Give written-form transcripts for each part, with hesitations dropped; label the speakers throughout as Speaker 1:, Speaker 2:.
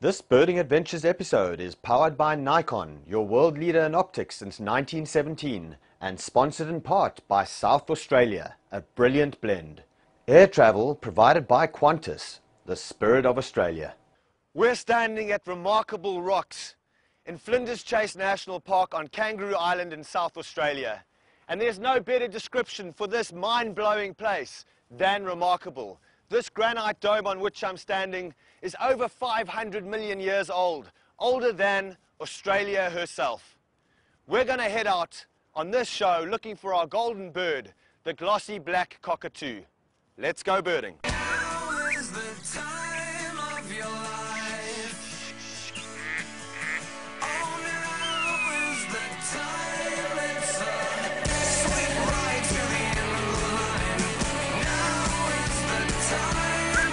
Speaker 1: This Birding Adventures episode is powered by Nikon, your world leader in optics since 1917, and sponsored in part by South Australia, a brilliant blend. Air travel provided by Qantas, the spirit of Australia.
Speaker 2: We're standing at remarkable rocks in Flinders Chase National Park on Kangaroo Island in South Australia. And there's no better description for this mind-blowing place than remarkable. This granite dome on which I'm standing is over 500 million years old, older than Australia herself. We're going to head out on this show looking for our golden bird, the glossy black cockatoo. Let's go birding.
Speaker 3: Now is the time of your life. Oh, now is the time. It's a sweet ride to the end of the line. Now is the time.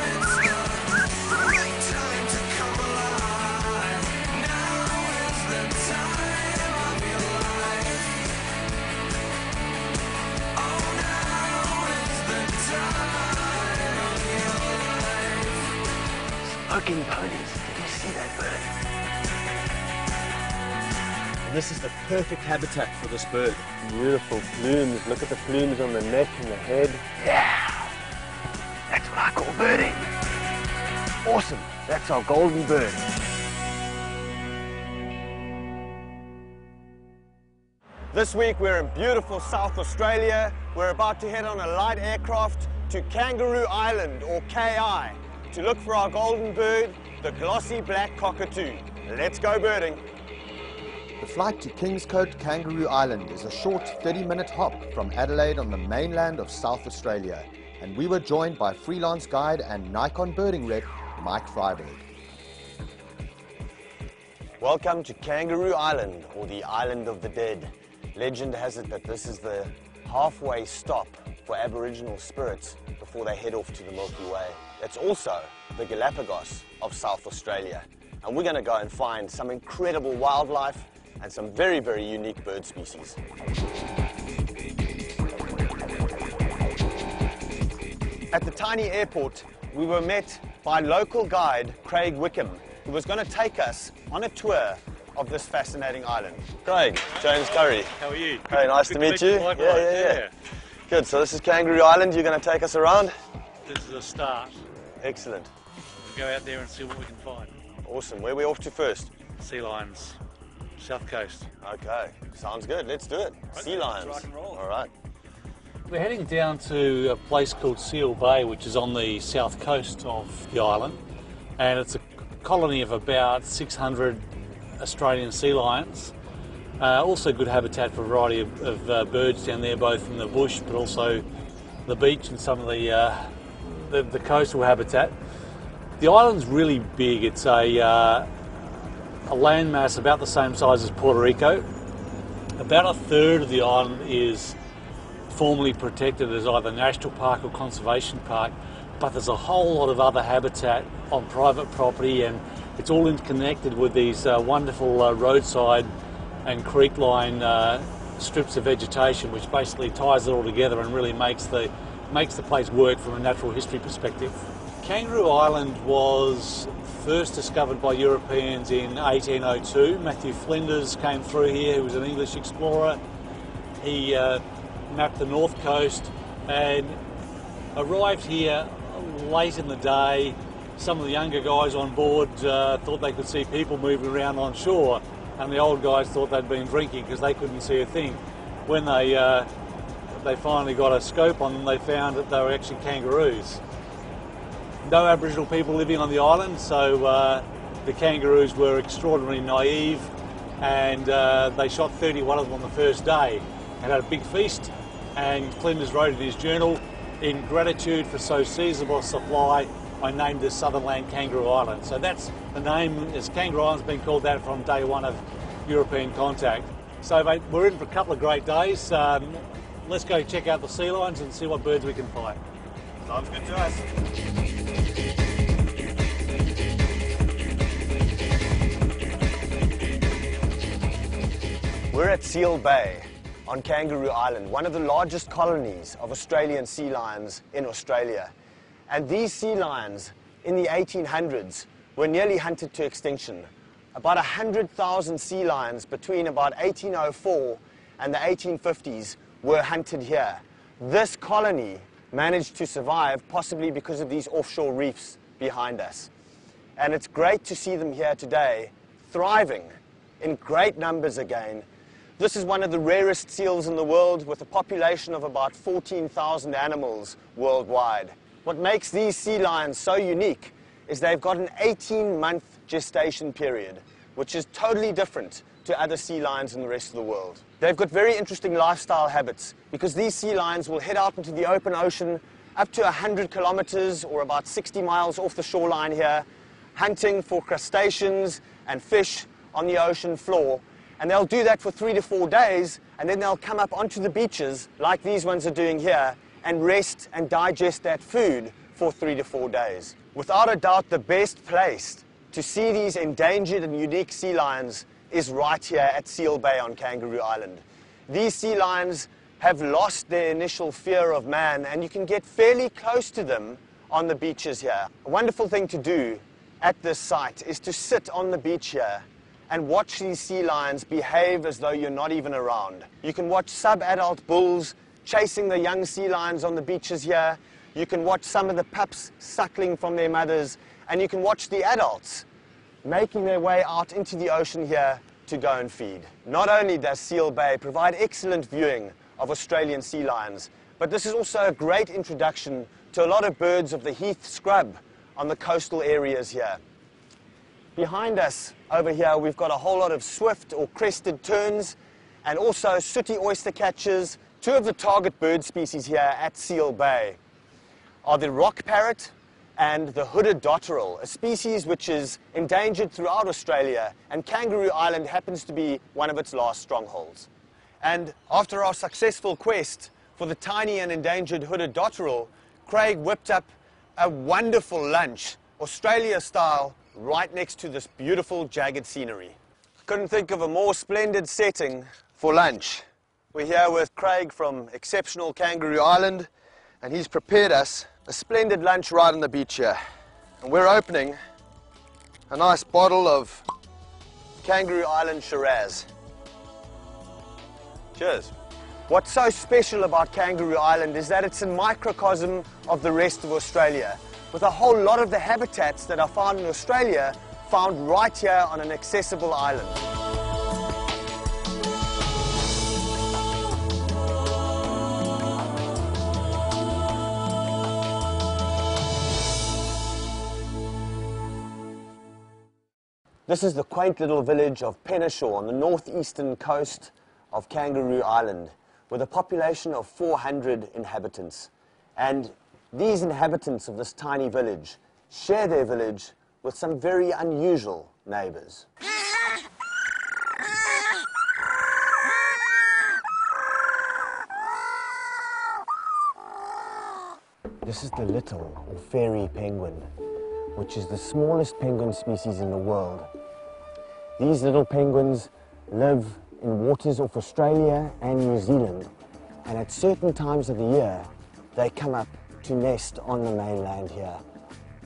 Speaker 3: It's the right time to come alive. Now is the time of your life. Oh, now is the time.
Speaker 2: Smoking ponies. Did you see that bird?
Speaker 1: This is the perfect habitat for this bird.
Speaker 2: Beautiful plumes. Look at the plumes on the neck and the head.
Speaker 1: Yeah! That's what I call birding. Awesome. That's our golden bird.
Speaker 2: This week we're in beautiful South Australia. We're about to head on a light aircraft to Kangaroo Island, or KI, to look for our golden bird, the glossy black cockatoo. Let's go birding.
Speaker 1: The flight to Kings Coast Kangaroo Island is a short 30-minute hop from Adelaide on the mainland of South Australia, and we were joined by freelance guide and Nikon birding rep, Mike Freiberg.
Speaker 2: Welcome to Kangaroo Island, or the Island of the Dead. Legend has it that this is the halfway stop for Aboriginal spirits before they head off to the Milky Way. It's also the Galapagos of South Australia. And we're going to go and find some incredible wildlife and some very, very unique bird species. At the tiny airport, we were met by local guide Craig Wickham, who was going to take us on a tour of this fascinating island. Craig, James Curry.
Speaker 4: How are you?
Speaker 2: Hey, nice to meet you. Yeah. Good, so this is Kangaroo Island. You're going to take us around?
Speaker 4: This is a start.
Speaker 2: Excellent.
Speaker 4: We'll go out there and see what we can find.
Speaker 2: Awesome. Where are we off to first?
Speaker 4: Sea lions, south coast.
Speaker 2: Okay, sounds good. Let's do it. Sea lions.
Speaker 4: rock and roll.
Speaker 2: All right.
Speaker 4: We're heading down to a place called Seal Bay, which is on the south coast of the island, and it's a colony of about 600 Australian sea lions. Also good habitat for a variety of birds down there, both in the bush but also the beach and some of the coastal habitat. The island's really big. It's a landmass about the same size as Puerto Rico. About a third of the island is formally protected as either national park or conservation park, but there's a whole lot of other habitat on private property, and it's all interconnected with these wonderful roadside and creek line strips of vegetation, which basically ties it all together and really makes the place work from a natural history perspective. Kangaroo Island was first discovered by Europeans in 1802. Matthew Flinders came through here, who was an English explorer. He mapped the north coast and arrived here late in the day. Some of the younger guys on board thought they could see people moving around on shore, and the old guys thought they'd been drinking because they couldn't see a thing. When they finally got a scope on them, they found that they were actually kangaroos. No Aboriginal people living on the island, so the kangaroos were extraordinarily naive, and they shot 31 of them on the first day and had a big feast. And Flinders wrote in his journal, "In gratitude for so seasonable a supply, I named this southern land Kangaroo Island." So that's the name, as Kangaroo Island's been called that from day one of European contact. So mate, we're in for a couple of great days. Let's go check out the sea lions and see what birds we can find.
Speaker 2: Sounds good to us. We're at Seal Bay on Kangaroo Island, one of the largest colonies of Australian sea lions in Australia. And these sea lions in the 1800s were nearly hunted to extinction. About 100,000 sea lions between about 1804 and the 1850s were hunted here. This colony managed to survive, possibly because of these offshore reefs behind us. And it's great to see them here today, thriving in great numbers again. This is one of the rarest seals in the world, with a population of about 14,000 animals worldwide. What makes these sea lions so unique is they've got an 18-month gestation period, which is totally different to other sea lions in the rest of the world. They've got very interesting lifestyle habits, because these sea lions will head out into the open ocean up to 100 kilometers or about 60 miles off the shoreline here, hunting for crustaceans and fish on the ocean floor. And they'll do that for 3 to 4 days, and then they'll come up onto the beaches like these ones are doing here and rest and digest that food for 3 to 4 days. Without a doubt, the best place to see these endangered and unique sea lions is right here at Seal Bay on Kangaroo Island. These sea lions have lost their initial fear of man, and you can get fairly close to them on the beaches here. A wonderful thing to do at this site is to sit on the beach here and watch these sea lions behave as though you're not even around. You can watch sub-adult bulls chasing the young sea lions on the beaches here. You can watch some of the pups suckling from their mothers, and you can watch the adults making their way out into the ocean here to go and feed. Not only does Seal Bay provide excellent viewing of Australian sea lions, but this is also a great introduction to a lot of birds of the heath scrub on the coastal areas here. Behind us over here we've got a whole lot of swift or crested terns and also sooty oyster catchers. Two of the target bird species here at Seal Bay are the rock parrot and the hooded dotterel, a species which is endangered throughout Australia, and Kangaroo Island happens to be one of its last strongholds. And after our successful quest for the tiny and endangered hooded dotterel, Craig whipped up a wonderful lunch, Australia style, right next to this beautiful jagged scenery. Couldn't think of a more splendid setting for lunch. We're here with Craig from exceptional Kangaroo Island, and he's prepared us a splendid lunch right on the beach here. And we're opening a nice bottle of Kangaroo Island Shiraz. Cheers. What's so special about Kangaroo Island is that it's a microcosm of the rest of Australia, with a whole lot of the habitats that are found in Australia found right here on an accessible island. This is the quaint little village of Penashaw on the northeastern coast of Kangaroo Island, with a population of 400 inhabitants. And these inhabitants of this tiny village share their village with some very unusual neighbors. This is the little or fairy penguin, which is the smallest penguin species in the world. These little penguins live in waters off Australia and New Zealand, and at certain times of the year they come up to nest on the mainland here.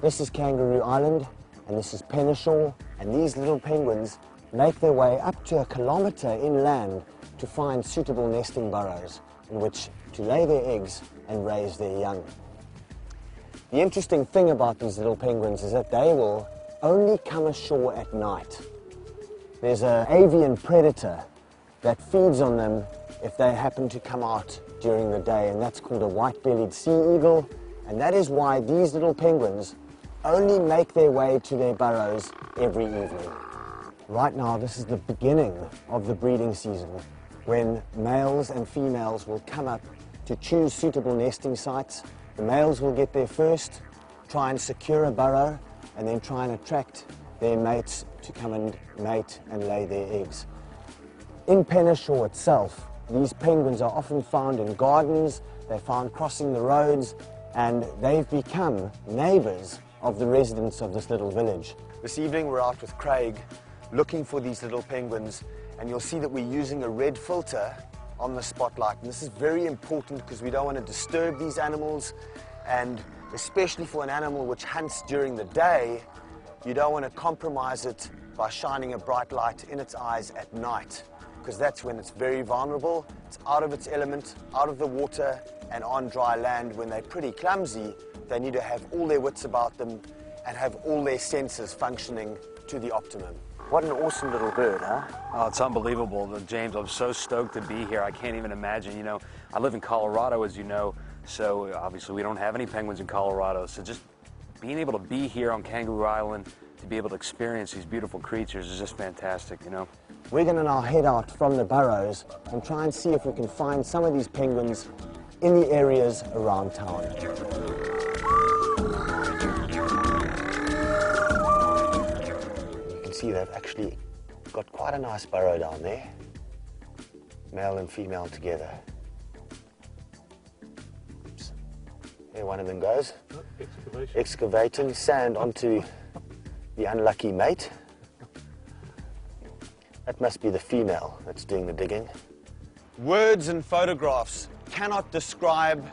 Speaker 2: This is Kangaroo Island and this is Penashaw, and these little penguins make their way up to 1 kilometre inland to find suitable nesting burrows in which to lay their eggs and raise their young. The interesting thing about these little penguins is that they will only come ashore at night. There's an avian predator that feeds on them if they happen to come out during the day, and that's called a white-bellied sea eagle, and that is why these little penguins only make their way to their burrows every evening. Right now, this is the beginning of the breeding season, when males and females will come up to choose suitable nesting sites. The males will get there first, try and secure a burrow, and then try and attract their mates to come and mate and lay their eggs. In Penashaw itself, these penguins are often found in gardens, they're found crossing the roads, and they've become neighbours of the residents of this little village. This evening we're out with Craig looking for these little penguins, and you'll see that we're using a red filter on the spotlight, and this is very important because we don't want to disturb these animals, and especially for an animal which hunts during the day, you don't want to compromise it by shining a bright light in its eyes at night, because that's when it's very vulnerable. It's out of its element, out of the water, and on dry land. When they're pretty clumsy, they need to have all their wits about them and have all their senses functioning to the optimum. What an awesome little bird, huh?
Speaker 5: Oh, it's unbelievable. James, I'm so stoked to be here. I can't even imagine, you know, I live in Colorado, as you know, so obviously we don't have any penguins in Colorado, so just being able to be here on Kanguru Island, to be able to experience these beautiful creatures is just fantastic, you know.
Speaker 2: We're going to now head out from the burrows and try and see if we can find some of these penguins in the areas around town. You can see they've actually got quite a nice burrow down there, male and female together. Oops. There one of them goes, excavating sand onto the unlucky mate. That must be the female that's doing the digging. Words and photographs cannot describe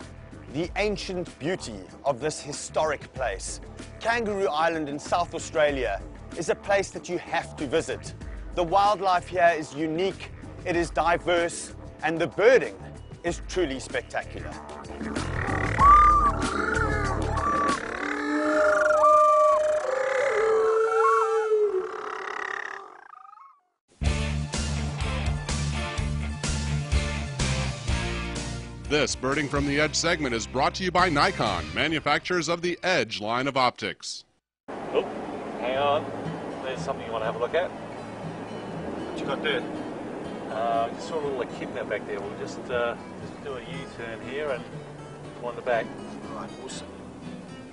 Speaker 2: the ancient beauty of this historic place. Kanguru Island in South Australia is a place that you have to visit. The wildlife here is unique, it is diverse, and the birding is truly spectacular.
Speaker 6: This Birding from the Edge segment is brought to you by Nikon, manufacturers of the Edge line of optics.
Speaker 4: Oh, hang on. There's something you want to have a look at. What you got there? Just saw a little echidna back there. We'll just do a U-turn here and go on the back. Right, awesome.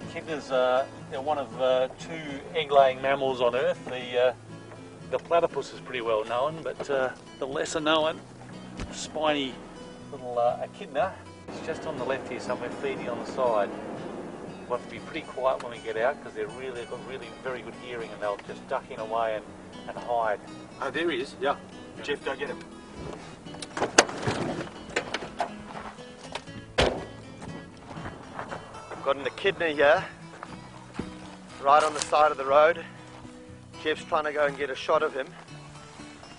Speaker 4: Echidnas they're one of two egg-laying mammals on Earth. The platypus is pretty well known, but the lesser known spiny little echidna is just on the left here somewhere, feeding on the side. We'll have to be pretty quiet when we get out because they've got really very good hearing, and they'll just duck in away and hide.
Speaker 2: Oh, there he is. Yeah. Jeff, go get him. Got an echidna here, right on the side of the road. Jeff's trying to go and get a shot of him.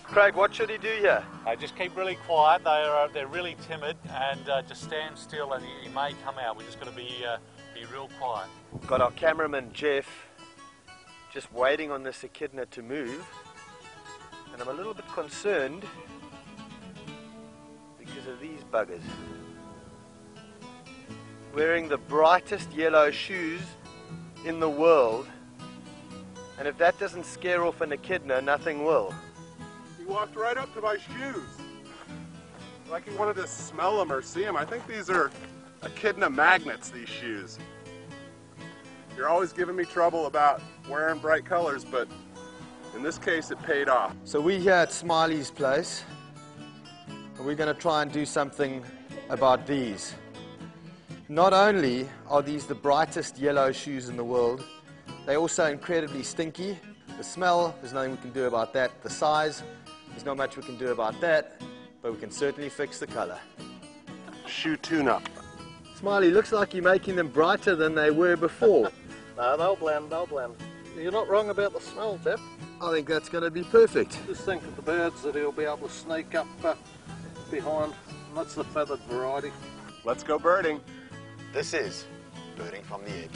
Speaker 2: Craig, what should he do here?
Speaker 4: Just keep really quiet. They're really timid, and just stand still, and he may come out. We just got to be real quiet.
Speaker 2: Got our cameraman Jeff just waiting on this echidna to move, and I'm a little bit concerned because of these buggers. Wearing the brightest yellow shoes in the world, and if that doesn't scare off an echidna, nothing will.
Speaker 7: He walked right up to my shoes. Like he wanted to smell them or see them. I think these are echidna magnets, these shoes. You're always giving me trouble about wearing bright colors, but in this case it paid off.
Speaker 2: So we're here at Smiley's place, and we're going to try and do something about these. Not only are these the brightest yellow shoes in the world, they're also incredibly stinky. The smell, there's nothing we can do about that. The size, there's not much we can do about that, but we can certainly fix the color.
Speaker 7: Shoe tune-up.
Speaker 2: Smiley, looks like you're making them brighter than they were before.
Speaker 8: No, they'll blend, they'll blend. You're not wrong about the smell, Jeff.
Speaker 2: I think that's going to be perfect.
Speaker 8: Just think of the birds that he'll be able to sneak up behind. And that's the feathered variety.
Speaker 7: Let's go birding.
Speaker 2: This is Birding from the Edge.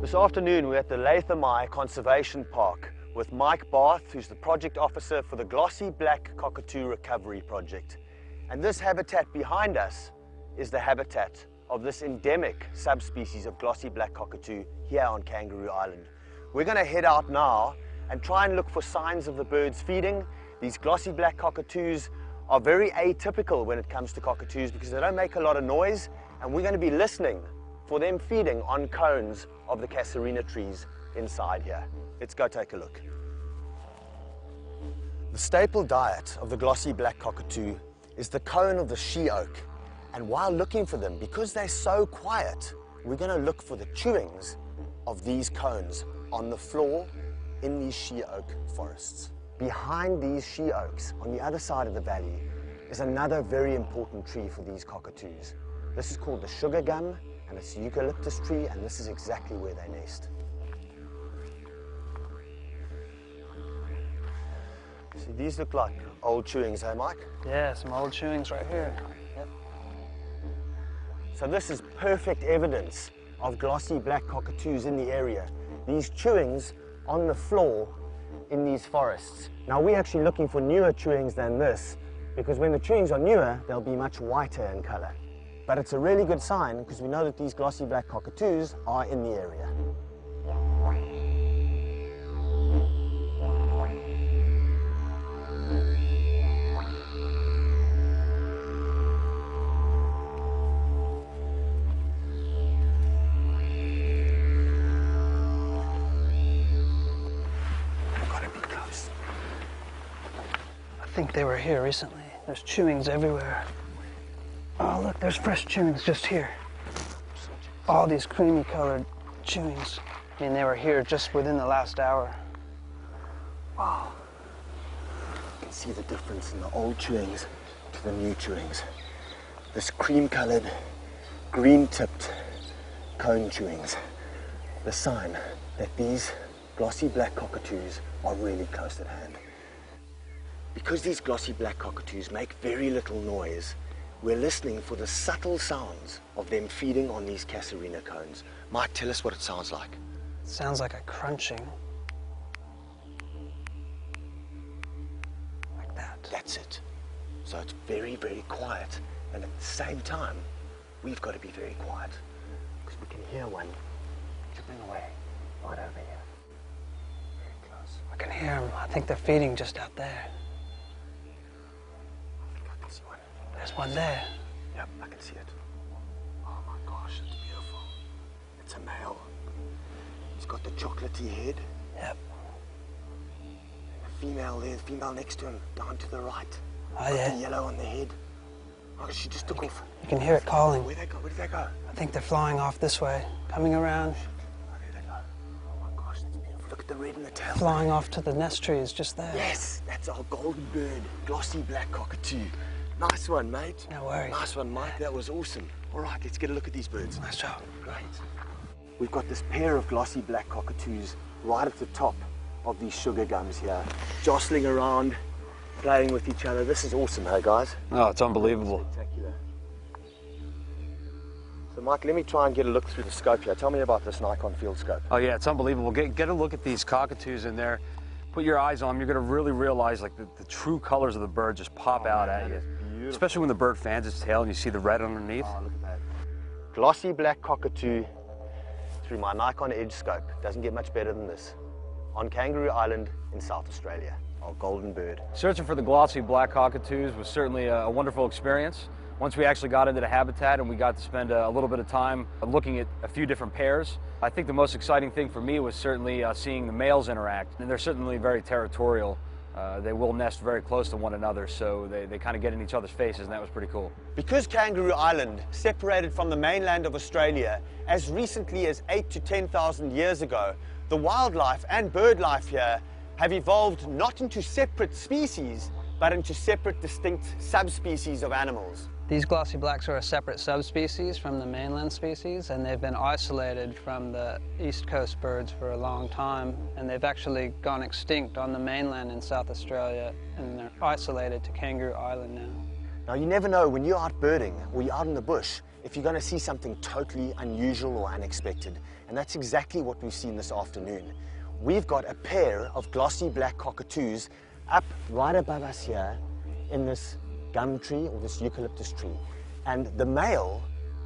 Speaker 2: This afternoon we're at the Latham Conservation Park with Mike Barth, who's the project officer for the Glossy Black Cockatoo Recovery Project. And this habitat behind us is the habitat of this endemic subspecies of glossy black cockatoo here on Kanguru Island. We're going to head out now and try and look for signs of the birds feeding. These glossy black cockatoos are very atypical when it comes to cockatoos because they don't make a lot of noise, and we're going to be listening for them feeding on cones of the casuarina trees inside here. Let's go take a look. The staple diet of the glossy black cockatoo is the cone of the she oak. And while looking for them, because they're so quiet, we're going to look for the chewings of these cones on the floor
Speaker 1: in these she oak forests. Behind these she oaks, on the other side of the valley, is another very important tree for these cockatoos. This is called the sugar gum, and it's a eucalyptus tree, and this is exactly where they nest. See, these look like old chewings, hey Mike?
Speaker 9: Yeah, some old chewings right here. Yep.
Speaker 1: So this is perfect evidence of glossy black cockatoos in the area. These chewings on the floor in these forests. Now we're actually looking for newer chewings than this, because when the chewings are newer, they'll be much whiter in color. But it's a really good sign because we know that these glossy black cockatoos are in the area.
Speaker 9: I think they were here recently. There's chewings everywhere. Oh, look, there's fresh chewings just here. All these creamy colored chewings. I mean, they were here just within the last hour.
Speaker 1: Wow. You can see the difference in the old chewings to the new chewings. This cream-colored, green-tipped cone chewings. The sign that these glossy black cockatoos are really close at hand. Because these glossy black cockatoos make very little noise, we're listening for the subtle sounds of them feeding on these casuarina cones. Mike, tell us what it sounds like.
Speaker 9: It sounds like a crunching. Like that.
Speaker 1: That's it. So it's very, very quiet. And at the same time, we've got to be very quiet. Because we can hear one chipping away right over here. Very close.
Speaker 9: I can hear them. I think they're feeding just out there.
Speaker 1: I can see one.
Speaker 9: There's one there.
Speaker 1: Yep, I can see it. Oh my gosh, it's beautiful. It's a male. He's got the chocolatey head.
Speaker 9: Yep.
Speaker 1: The female there, the female next to him, down to the right.
Speaker 9: Oh,
Speaker 1: got
Speaker 9: yeah.
Speaker 1: the yellow on the head. Oh, she just took off.
Speaker 9: You can hear it calling.
Speaker 1: Where'd they go? Where did they go?
Speaker 9: I think they're flying off this way, coming around,
Speaker 1: Oh, there they go. Oh my gosh, that's beautiful. Look at the red in the tail.
Speaker 9: flying off to the nest trees just there.
Speaker 1: Yes, that's our golden bird, glossy black cockatoo. Nice one, mate.
Speaker 9: No worries.
Speaker 1: Nice one, Mike. That was awesome. All right, let's get a look at these birds.
Speaker 9: Nice job.
Speaker 1: Great. We've got this pair of glossy black cockatoos right at the top of these sugar gums here, jostling around, playing with each other. This is awesome, hey guys?
Speaker 5: Oh, it's unbelievable.
Speaker 1: Spectacular. So Mike, let me try and get a look through the scope here. Tell me about this Nikon field scope.
Speaker 5: Oh yeah, it's unbelievable. Get a look at these cockatoos in there. Put your eyes on them. You're going to really realize like the true colors of the bird just pop out at you. Especially when the bird fans its tail and you see the red underneath.
Speaker 1: Oh, look at that. Glossy black cockatoo through my Nikon Edge scope. Doesn't get much better than this. On Kangaroo Island in South Australia, our golden bird.
Speaker 5: Searching for the glossy black cockatoos was certainly a wonderful experience. Once we actually got into the habitat and we got to spend a little bit of time looking at a few different pairs, I think the most exciting thing for me was certainly seeing the males interact. And they're certainly very territorial. They will nest very close to one another, so they kind of get in each other's faces, and that was pretty cool.
Speaker 2: Because Kangaroo Island separated from the mainland of Australia as recently as 8,000 to 10,000 years ago, the wildlife and bird life here have evolved not into separate species, but into separate distinct subspecies of animals.
Speaker 9: These glossy blacks are a separate subspecies from the mainland species, and they've been isolated from the east coast birds for a long time, and they've actually gone extinct on the mainland in South Australia, and they're isolated to Kangaroo Island now.
Speaker 1: Now you never know when you're out birding or you're out in the bush if you're going to see something totally unusual or unexpected, and that's exactly what we've seen this afternoon. We've got a pair of glossy black cockatoos up right above us here in this gum tree or this eucalyptus tree, and the male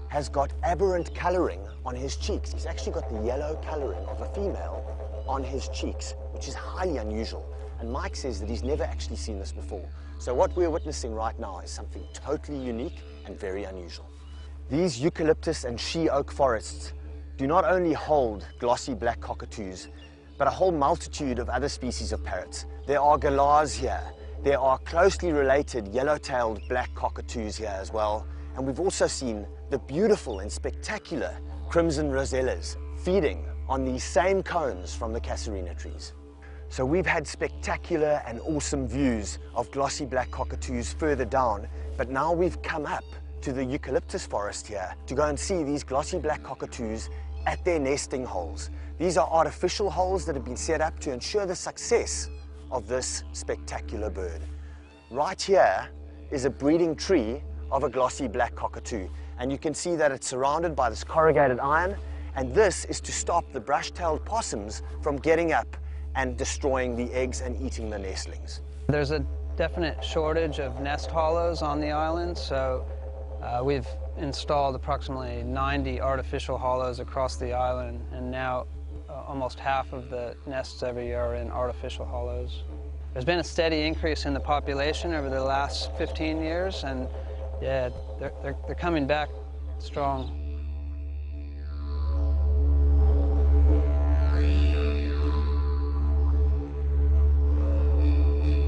Speaker 1: has got aberrant coloring on his cheeks. He's actually got the yellow coloring of a female on his cheeks, which is highly unusual, and Mike says that he's never actually seen this before. So what we're witnessing right now is something totally unique and very unusual. These eucalyptus and she oak forests do not only hold glossy black cockatoos, but a whole multitude of other species of parrots. There are galahs here. There are closely related yellow-tailed black cockatoos here as well. And we've also seen the beautiful and spectacular crimson rosellas feeding on these same cones from the casuarina trees.
Speaker 2: So we've had spectacular and awesome views of glossy black cockatoos further down, but now we've come up to the eucalyptus forest here to go and see these glossy black cockatoos at their nesting holes. These are artificial holes that have been set up to ensure the success of this spectacular bird. Right here is a breeding tree of a glossy black cockatoo, and you can see that it's surrounded by this corrugated iron, and this is to stop the brush-tailed possums from getting up and destroying the eggs and eating the nestlings.
Speaker 9: There's a definite shortage of nest hollows on the island, so we've installed approximately 90 artificial hollows across the island, and now almost half of the nests every year are in artificial hollows. There's been a steady increase in the population over the last 15 years, and yeah, they're coming back strong.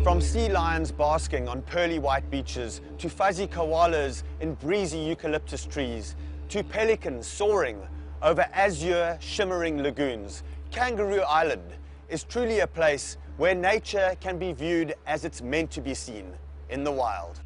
Speaker 2: From sea lions basking on pearly white beaches, to fuzzy koalas in breezy eucalyptus trees, to pelicans soaring over azure shimmering lagoons, Kangaroo Island is truly a place where nature can be viewed as it's meant to be seen in the wild.